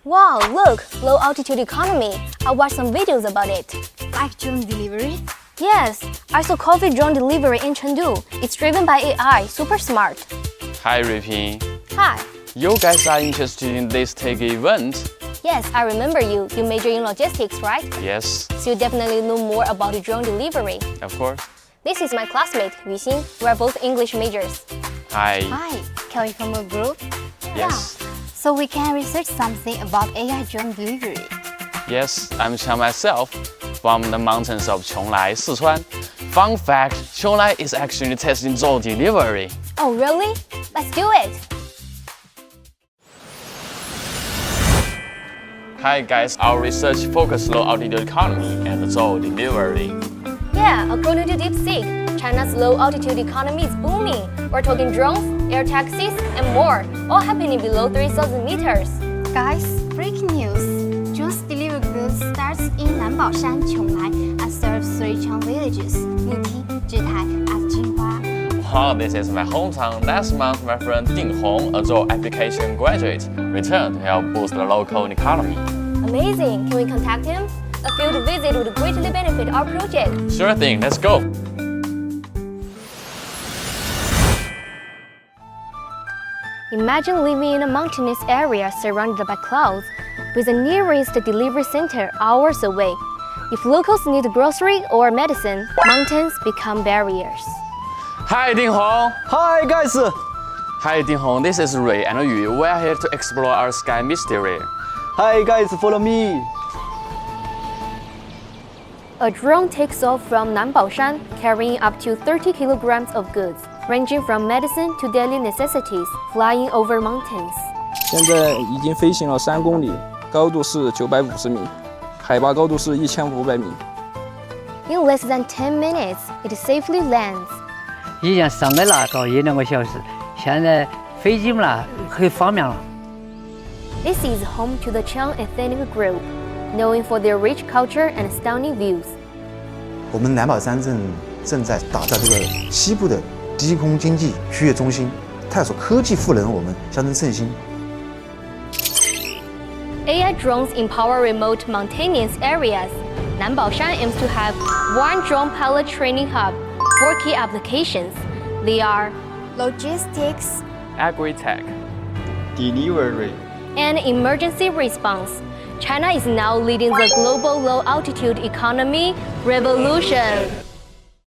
Wow, look, low altitude economy. I watched some videos about it. Like drone delivery? Yes, I saw coffee drone delivery in Chengdu. It's driven by AI, super smart. Hi, Ripin. Hi. You guys are interested in this tech event? Yes, I remember you. You major in logistics, right? Yes, So you definitely know more about the drone delivery. of course. This is my classmate, Yuxin. We are both English majors. Hi. Hi, can we form a group? Yes. So we can research something about AI drone delivery. Yes, I'm Qiang myself, from the mountains of Qiang, Sichuan. Fun fact, Qiang is actually testing drone delivery. Oh, really? Let's do it. Hi guys, our research focuses low altitude economy and drone delivery. Yeah, according to DeepSeek, China's low altitude economy is booming. We're talking drones, air taxis, and more, all happening below 3,000 meters. Guys, breaking news. Drones deliver goods starts in Nanbaoshan, Qiang, and serves 3 Qiang villages, Muti, Zhitai, and Jinhua. Wow, this is my hometown. Last month, my friend Ding Hong, a drone application graduate, returned to help boost the local economy. Amazing. Can we contact him? A field visit would greatly benefit our project. Sure thing, let's go. Imagine living in a mountainous area surrounded by clouds, with the nearest delivery center hours away. If locals need grocery or medicine, mountains become barriers. Hi, Ding Hong. Hi guys! Hi, Ding Hong. This is Ray and Yu. We are here to explore our sky mystery. Hi guys, follow me! A drone takes off from Nanbaoshan, carrying up to 30 kilograms of goods, ranging from medicine to daily necessities, flying over mountains. 现在已经飞行了3公里，高度是950米，海拔高度是1500米。 In less than 10 minutes, it safely lands. 以前上来了搞1-2个小时，现在飞机嘛很方便了。 This is home to the Qiang ethnic group, known for their rich culture and stunning views. 我们南宝山正在打造这个西部的低空经济区域中心，探索科技赋能我们乡村振兴。 AI drones empower remote mountainous areas. Nanbaoshan aims to have one drone pilot training hub, 4 key applications. They are Logistics, Agri-tech. Delivery. and emergency response. China is now leading the global low-altitude economy revolution.